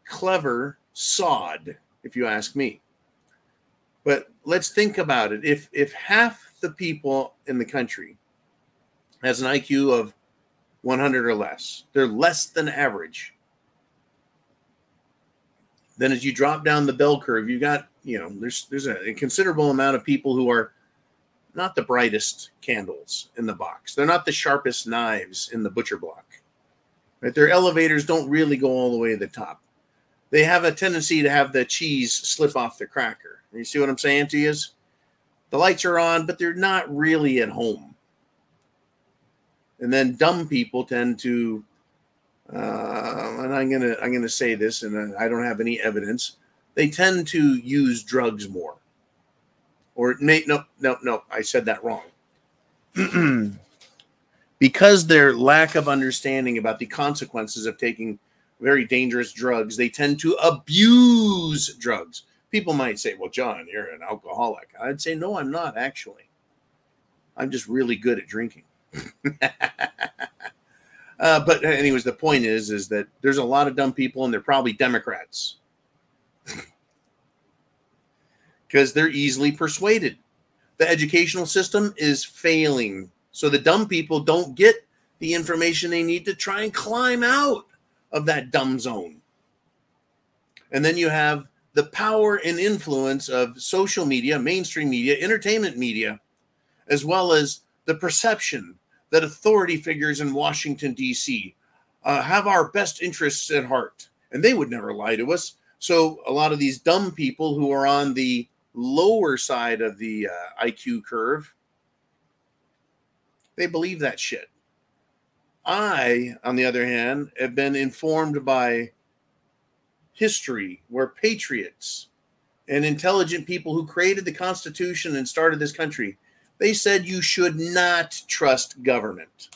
clever sod, if you ask me. But let's think about it. If half the people in the country has an IQ of 100 or less, they're less than average. Then as you drop down the bell curve, you got, you know, there's a considerable amount of people who are not the brightest candles in the box. They're not the sharpest knives in the butcher block. Right? Their elevators don't really go all the way to the top. They have a tendency to have the cheese slip off the cracker. You see what I'm saying to you? The lights are on, but they're not really at home. And then dumb people tend to, and I'm gonna say this, and I don't have any evidence. They tend to use drugs more. Or no, I said that wrong. Because their lack of understanding about the consequences of taking very dangerous drugs, they tend to abuse drugs. People might say, well, John, you're an alcoholic. I'd say, no, I'm not, actually. I'm just really good at drinking. But anyways, the point is that there's a lot of dumb people, and they're probably Democrats. Because they're easily persuaded. The educational system is failing. So the dumb people don't get the information they need to try and climb out of that dumb zone. And then you have the power and influence of social media, mainstream media, entertainment media, as well as the perception that authority figures in Washington, D.C. have our best interests at heart, and they would never lie to us. So a lot of these dumb people who are on the lower side of the IQ curve, they believe that shit. I, on the other hand, have been informed by history where patriots and intelligent people who created the Constitution and started this country, they said you should not trust government.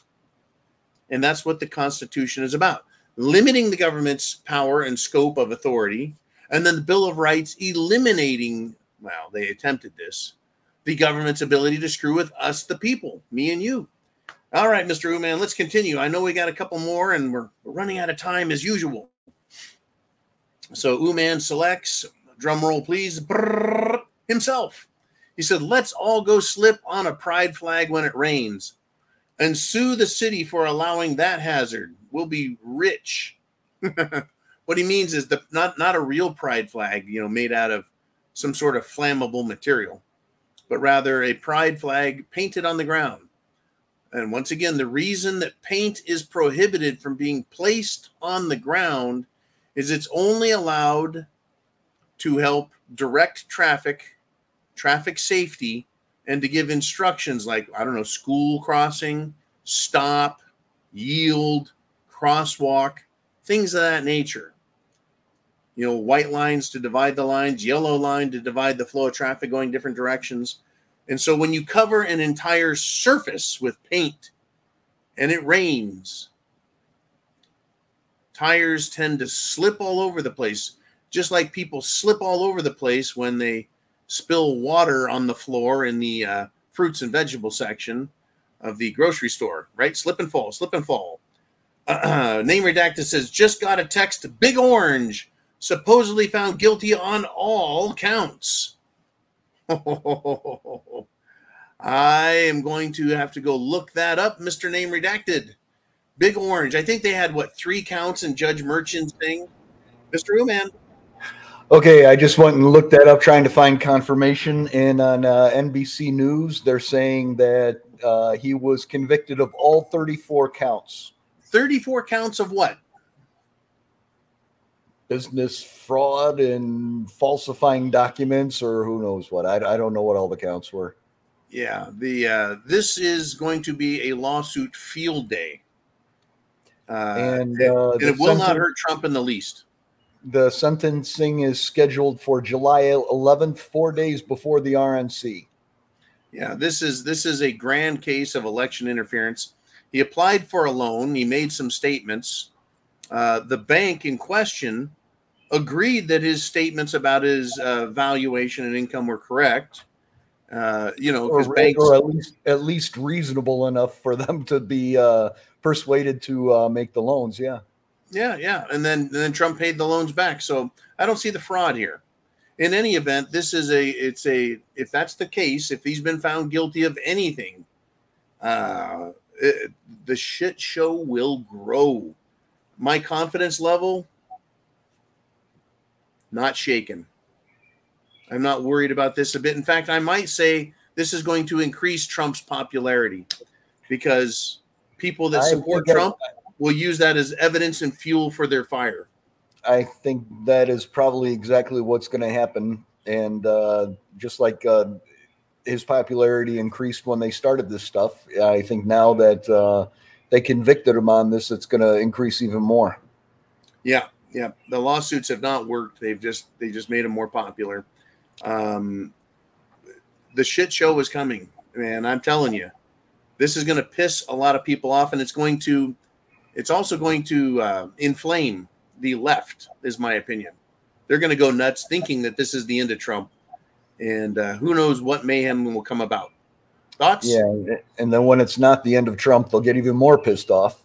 And that's what the Constitution is about. Limiting the government's power and scope of authority. And then the Bill of Rights eliminating, well, they attempted this, the government's ability to screw with us, the people, me and you. All right, Mr. Uman, let's continue. I know we got a couple more and we're running out of time as usual. So Uman selects, drum roll please, brrr, himself. He said, let's all go slip on a pride flag when it rains and sue the city for allowing that hazard. We'll be rich. What he means is not a real pride flag, made out of some sort of flammable material, but rather a pride flag painted on the ground. And once again, the reason that paint is prohibited from being placed on the ground is it's only allowed to help direct traffic safety, and to give instructions like, I don't know, school crossing, stop, yield, crosswalk, things of that nature. White lines to divide the lines, yellow line to divide the flow of traffic going different directions. And so when you cover an entire surface with paint and it rains, tires tend to slip all over the place, just like people slip all over the place when they spill water on the floor in the fruits and vegetable section of the grocery store, right? Slip and fall, slip and fall. Name redacted says, just got a text, Big Orange, supposedly found guilty on all counts. I am going to have to go look that up, Mr. Name Redacted. Big Orange. I think they had, 3 counts in Judge Merchant's thing? Mr. Uman. Okay, I just went and looked that up, trying to find confirmation. And on NBC News, they're saying that he was convicted of all 34 counts. 34 counts of what? Business fraud and falsifying documents, or who knows what. I don't know what all the counts were. Yeah, this is going to be a lawsuit field day. And it will not hurt Trump in the least. The sentencing is scheduled for July 11th, 4 days before the RNC. Yeah, this is a grand case of election interference. He applied for a loan. He made some statements. The bank in question agreed that his statements about his valuation and income were correct. Because banks, or at least reasonable enough for them to be persuaded to make the loans. Yeah. Yeah. And then Trump paid the loans back. So I don't see the fraud here. In any event, if that's the case, if he's been found guilty of anything, the shit show will grow. My confidence level, not shaken. I'm not worried about this a bit. In fact, I might say this is going to increase Trump's popularity because people that support Trump will use that as evidence and fuel for their fire. I think that is probably exactly what's going to happen. And just like his popularity increased when they started this stuff, I think now that they convicted him on this, it's going to increase even more. Yeah. The lawsuits have not worked. They just made him more popular. The shit show is coming, man. I'm telling you, this is going to piss a lot of people off, and it's also going to inflame the left, is my opinion. They're going to go nuts thinking that this is the end of Trump, and who knows what mayhem will come about. Thoughts? Yeah, and then when it's not the end of Trump, they'll get even more pissed off.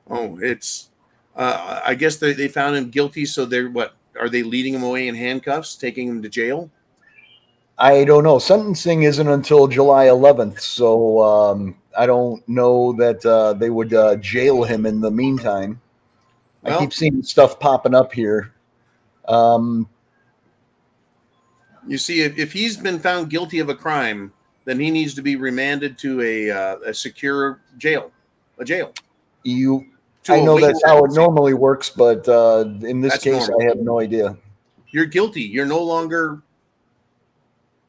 Oh, it's I guess they found him guilty, so are they leading him away in handcuffs, taking him to jail? I don't know. Sentencing isn't until July 11th, so I don't know that they would jail him in the meantime. Well, I keep seeing stuff popping up here. You see, if he's been found guilty of a crime, then he needs to be remanded to a secure jail, I know that's how it normally works, but in this case, normal. I have no idea. You're guilty. You're no longer.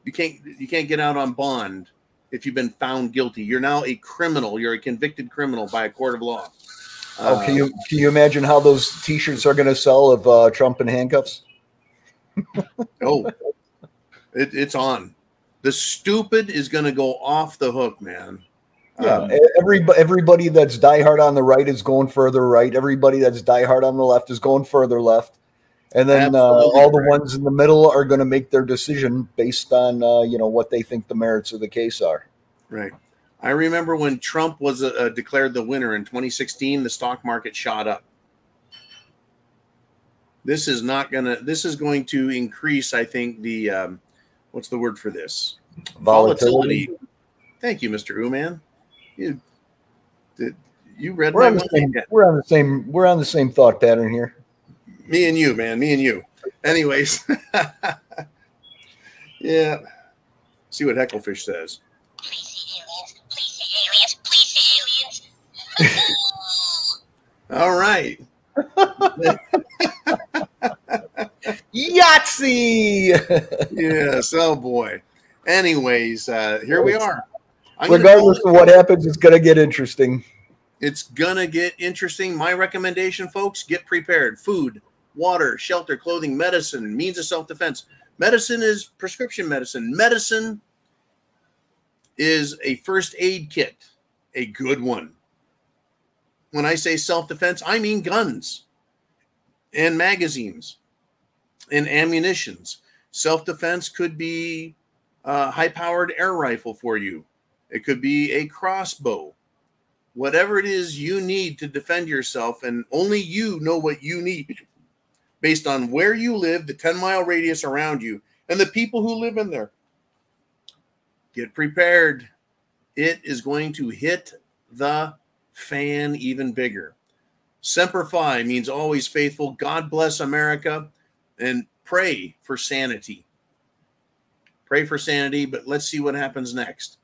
You can't get out on bond if you've been found guilty. You're now a criminal. You're a convicted criminal by a court of law. Can you imagine how those T-shirts are going to sell of Trump in handcuffs? Oh, it's on. The stupid is going to go off the hook, man. Yeah, everybody that's diehard on the right is going further right. Everybody that's diehard on the left is going further left. And then all the ones in the middle are going to make their decision based on what they think the merits of the case are. Right. I remember when Trump was declared the winner in 2016, the stock market shot up. This is going to increase, I think, the what's the word for this? Volatility. Thank you, Mr. Uman. You read my mind. We're on the same thought pattern here. Me and you, man. Me and you. Anyways. Yeah. See what Hecklefish says. Please aliens. All right. Yahtzee! Yes, oh boy. Anyways, here we are. Regardless of what happens, it's going to get interesting. It's going to get interesting. My recommendation, folks, get prepared. Food, water, shelter, clothing, medicine, means of self-defense. Medicine is prescription medicine. Medicine is a first aid kit, a good one. When I say self-defense, I mean guns and magazines and ammunitions. Self-defense could be a high-powered air rifle for you. It could be a crossbow. Whatever it is you need to defend yourself, and only you know what you need based on where you live, the 10-mile radius around you, and the people who live in there. Get prepared. It is going to hit the fan even bigger. Semper Fi means always faithful. God bless America, and pray for sanity. Pray for sanity, but let's see what happens next.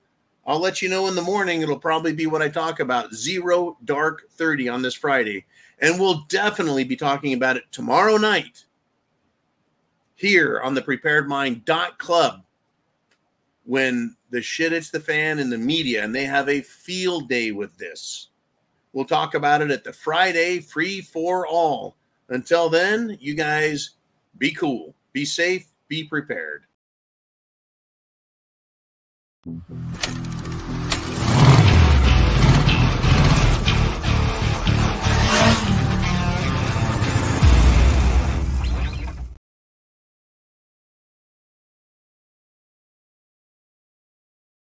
I'll let you know in the morning. It'll probably be what I talk about, 0 dark 30 on this Friday. And we'll definitely be talking about it tomorrow night here on the preparedmind.club when the shit hits the fan in the media and they have a field day with this. We'll talk about it at the Friday Free for All. Until then, you guys be cool, be safe, be prepared.